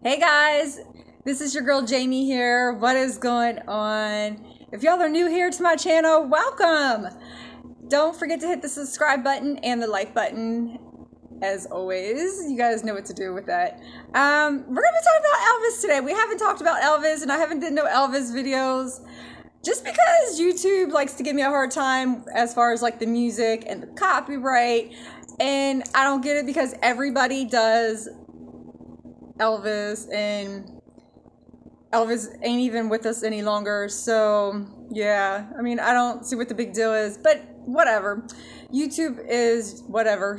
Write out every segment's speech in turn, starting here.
Hey guys, this is your girl Jamie here. What is going on? If y'all are new here to my channel, welcome. Don't forget to hit the subscribe button and the like button. As always, you guys know what to do with that. We're gonna be talking about Elvis today. We haven't talked about Elvis, and I haven't did no Elvis videos, just because YouTube likes to give me a hard time as far as like the music and the copyright, and I don't get it because everybody does Elvis, and Elvis ain't even with us any longer. So yeah, I mean, I don't see what the big deal is, but whatever. YouTube is whatever.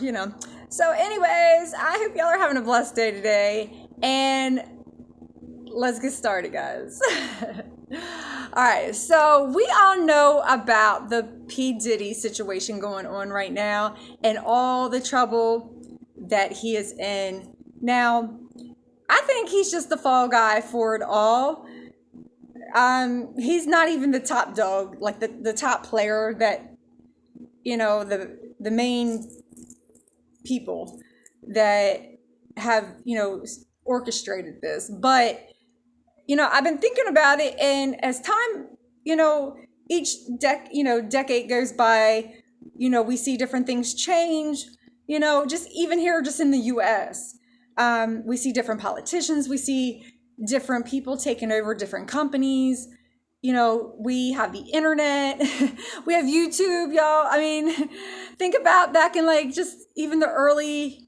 So anyways, I hope y'all are having a blessed day today, and let's get started, guys. All right, so we all know about the P. Diddy situation going on right now and all the trouble that he is in. Now, I think he's just the fall guy for it all. He's not even the top dog, like the top player that, the main people that have, orchestrated this. But, I've been thinking about it, and as time, each decade goes by, we see different things change, just even here, just in the U.S., we see different politicians. We see different people taking over different companies. We have the internet. We have YouTube, y'all. I mean, think about back in like just even the early,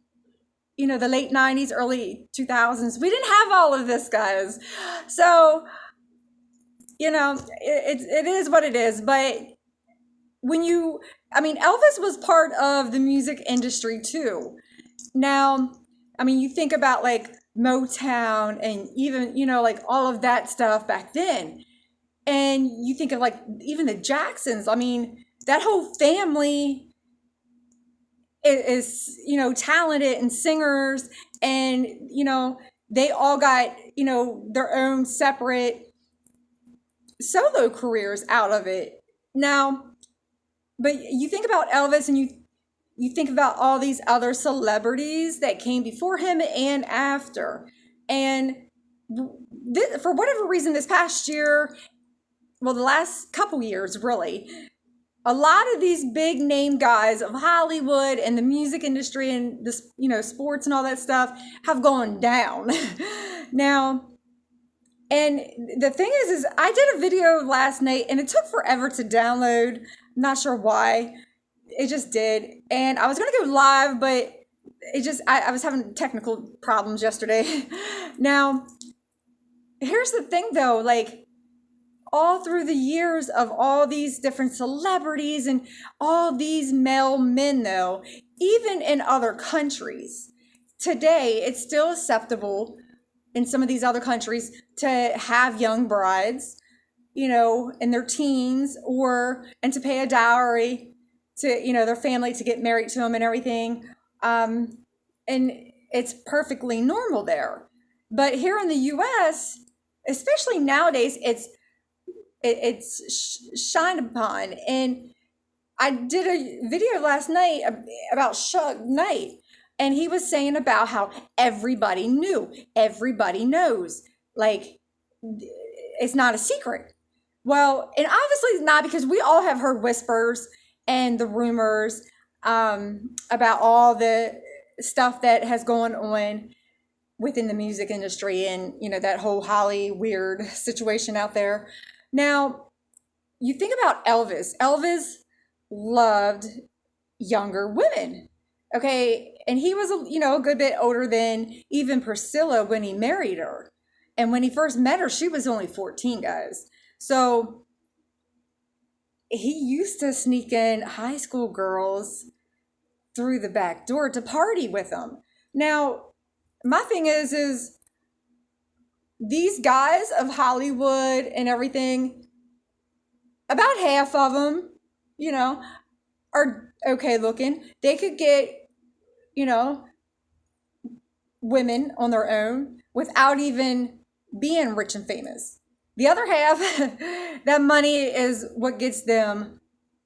the late 90s, early 2000s. We didn't have all of this, guys. So, it is what it is. But Elvis was part of the music industry too. Now, you think about like Motown and even, like all of that stuff back then. And you think of like even the Jacksons. That whole family is talented and singers. And, they all got, their own separate solo careers out of it. Now, but you think about Elvis, and you think about all these other celebrities that came before him and after. And for whatever reason, this past year, well, the last couple years, really, a lot of these big name guys of Hollywood and the music industry and this, sports and all that stuff have gone down. Now, and the thing is I did a video last night, and it took forever to download. I'm not sure why. It just did. And I was going to go live, but I was having technical problems yesterday. Now, here's the thing though, like all through the years of all these different celebrities and all these male men though, even in other countries, today it's still acceptable in some of these other countries to have young brides, in their teens, and to pay a dowry to their family to get married to them and everything, and it's perfectly normal there. But here in the U.S., especially nowadays, it's shined upon. And I did a video last night about Suge Knight, and he was saying about how everybody knew, everybody knows, like it's not a secret. Well, and obviously it's not, because we all have heard whispers and the rumors about all the stuff that has gone on within the music industry, and that whole Holly weird situation out there. Now, you think about Elvis. Elvis loved younger women, okay, and he was a good bit older than even Priscilla when he married her. And when he first met her, she was only 14, guys. So he used to sneak in high school girls through the back door to party with them. Now, my thing is these guys of Hollywood and everything, about half of them, are okay looking. They could get, women on their own without even being rich and famous. The other half, that money is what gets them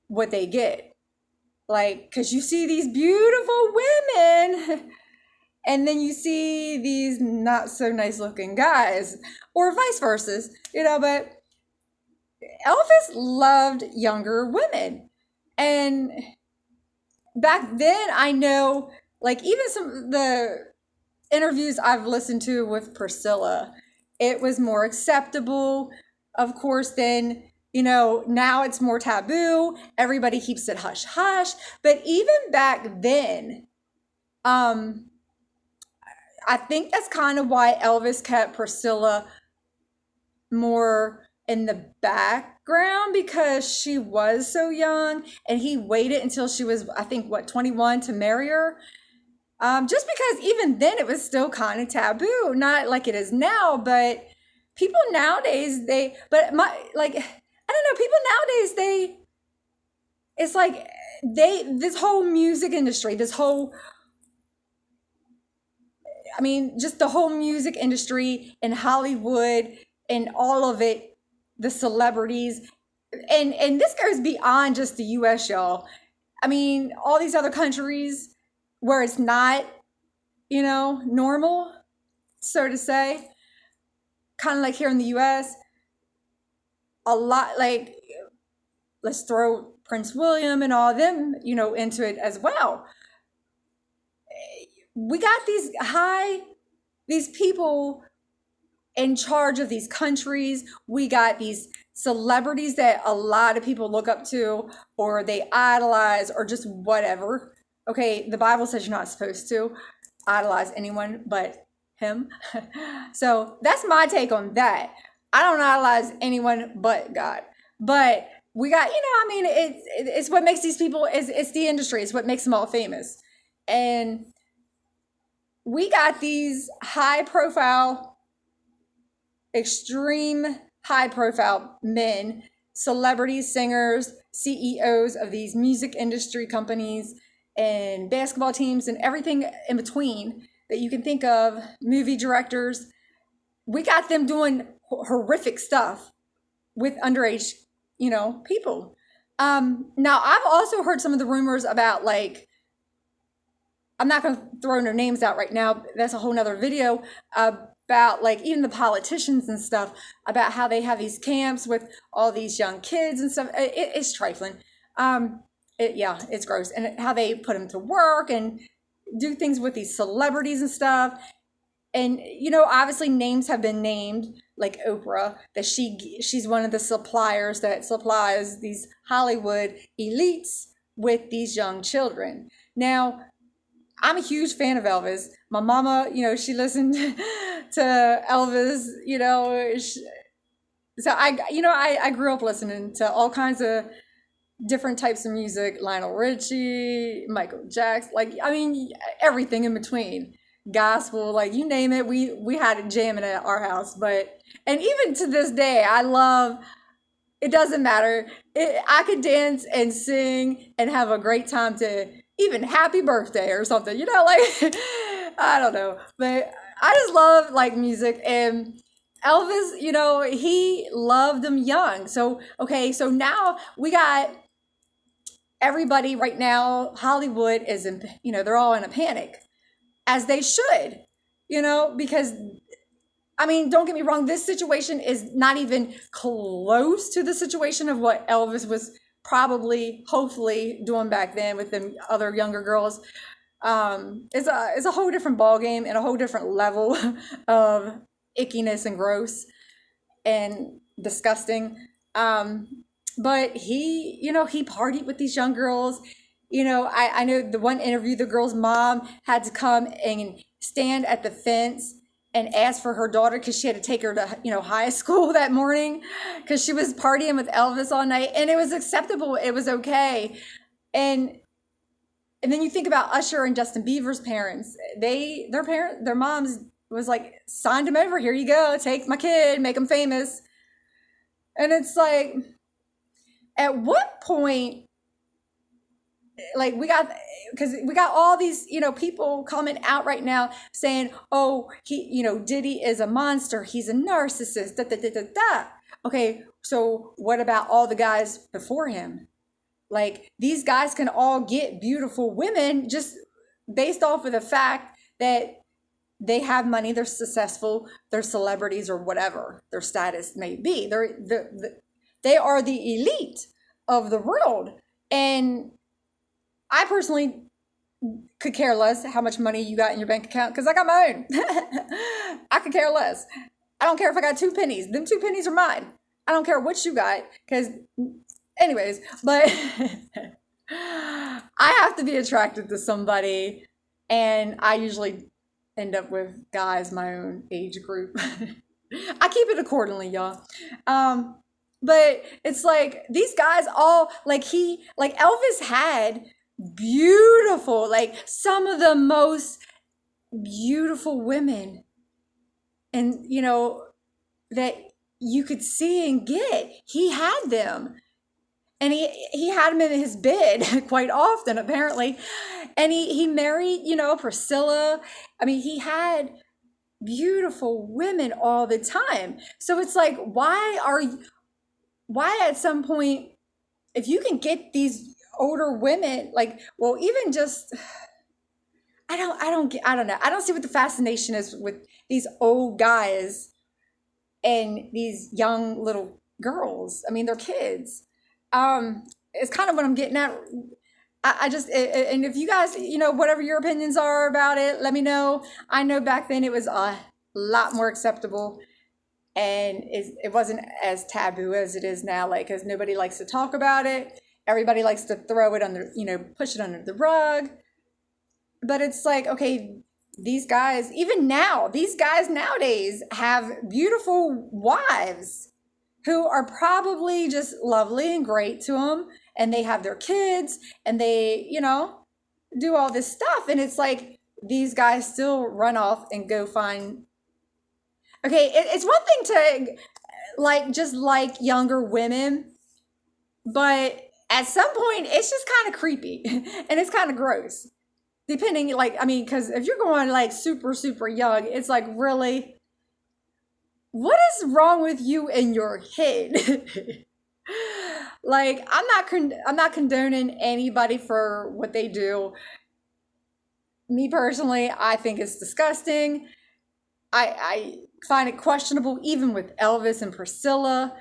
what they get. Like, because you see these beautiful women And then you see these not so nice looking guys, or vice versa, but Elvis loved younger women. And back then, I know, like, even some of the interviews I've listened to with Priscilla, it was more acceptable, of course, than, now it's more taboo. Everybody keeps it hush hush. But even back then, um, I think that's kind of why Elvis kept Priscilla more in the background, because she was so young and he waited until she was, I think, 21 to marry her. Just because even then it was still kind of taboo, not like it is now, but people nowadays, I don't know, people nowadays, it's like this whole music industry, just the whole music industry in Hollywood and all of it, the celebrities, and this goes beyond just the US, y'all. All these other countries where it's not, normal, so to say, kind of like here in the US, a lot, like, let's throw Prince William and all of them, into it as well. We got these people in charge of these countries. We got these celebrities that a lot of people look up to, or they idolize, or just whatever. Okay, the Bible says you're not supposed to idolize anyone but him. So that's my take on that. I don't idolize anyone but God. But we got, it's what makes these people, it's the industry. It's what makes them all famous. And we got these high profile, extreme high profile men, celebrities, singers, CEOs of these music industry companies and basketball teams and everything in between that you can think of, movie directors. We got them doing horrific stuff with underage, people. Now, I've also heard some of the rumors about, like, I'm not going to throw their names out right now. That's a whole nother video about, like, even the politicians and stuff, about how they have these camps with all these young kids and stuff. It's trifling. It's gross. And how they put them to work and do things with these celebrities and stuff. And, obviously names have been named, like Oprah, that she's one of the suppliers that supplies these Hollywood elites with these young children. Now, I'm a huge fan of Elvis. My mama, she listened to Elvis, so I grew up listening to all kinds of different types of music, Lionel Richie, Michael Jackson, everything in between. Gospel, like, you name it, we had it jamming at our house. And even to this day, I love, it doesn't matter. I could dance and sing and have a great time to even happy birthday or something, I don't know. But I just love, like, music. And Elvis, he loved them young. So, okay, so now we got everybody right now, Hollywood is in, they're all in a panic, as they should, because, don't get me wrong, this situation is not even close to the situation of what Elvis was probably, hopefully, doing back then with them other younger girls. It's a whole different ballgame and a whole different level of ickiness and gross and disgusting. But he partied with these young girls. I know the one interview, the girl's mom had to come and stand at the fence and ask for her daughter, because she had to take her to, high school that morning, because she was partying with Elvis all night, and it was acceptable. It was okay. And then you think about Usher and Justin Bieber's parents. Their moms was like, signed him over. Here you go. Take my kid, make him famous. And it's like, at what point, like, we got all these, people coming out right now saying, oh, he, Diddy is a monster. He's a narcissist. Da, da, da, da, da. Okay, so what about all the guys before him? Like, these guys can all get beautiful women just based off of the fact that they have money, they're successful, they're celebrities or whatever their status may be. They are the elite of the world. And I personally could care less how much money you got in your bank account because I got my own. I could care less. I don't care if I got 2 pennies. Them 2 pennies are mine. I don't care what you got because, anyways, but I have to be attracted to somebody, and I usually end up with guys my own age group. I keep it accordingly, y'all. But it's like these guys all like Elvis had beautiful, like some of the most beautiful women, and that you could see and get. He had them, and he had them in his bed quite often, apparently. And he married, Priscilla. I mean, he had beautiful women all the time. So it's like, why at some point, if you can get these older women, like, well, even just, I don't know. I don't see what the fascination is with these old guys and these young little girls. I mean, they're kids. It's kind of what I'm getting at. I just, and if you guys, whatever your opinions are about it, let me know. I know back then it was a lot more acceptable, and it wasn't as taboo as it is now, like, because nobody likes to talk about it. Everybody likes to throw it under, push it under the rug. But it's like, okay, these guys, even now, these guys nowadays have beautiful wives who are probably just lovely and great to them. And they have their kids and they, do all this stuff. And it's like, these guys still run off and go find. Okay, it's one thing to just like younger women, but at some point it's just kind of creepy and it's kind of gross. Depending, because if you're going like super, super young, it's like, really, what is wrong with you in your head? Like, I'm not condoning anybody for what they do. Me personally, I think it's disgusting. I find it questionable, even with Elvis and Priscilla,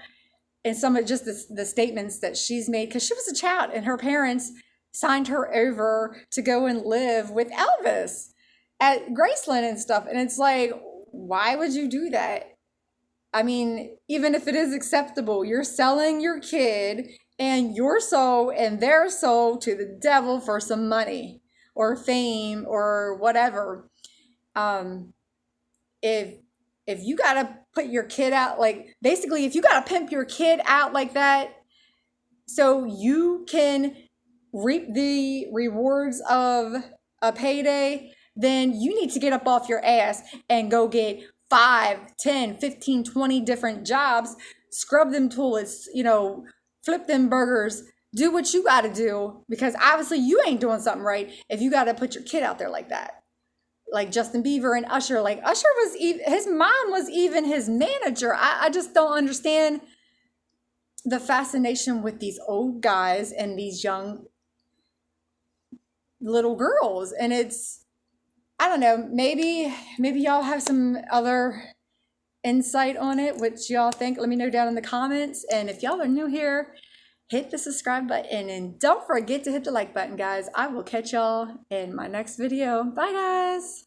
and some of just the statements that she's made, because she was a child and her parents signed her over to go and live with Elvis at Graceland and stuff. And it's like, why would you do that? I mean, even if it is acceptable, you're selling your kid and your soul and their soul to the devil for some money or fame or whatever. If you gotta put your kid out, like, basically, if you gotta pimp your kid out like that so you can reap the rewards of a payday, then you need to get up off your ass and go get 5, 10, 15, 20 different jobs, scrub them toilets, flip them burgers, do what you got to do, because obviously you ain't doing something right if you got to put your kid out there like that. Like Justin Bieber and Usher, like Usher was even, his mom was even his manager. I just don't understand the fascination with these old guys and these young little girls. And it's, I don't know, maybe y'all have some other insight on it, what y'all think. Let me know down in the comments. And if y'all are new here, hit the subscribe button and don't forget to hit the like button, guys. I will catch y'all in my next video. Bye, guys.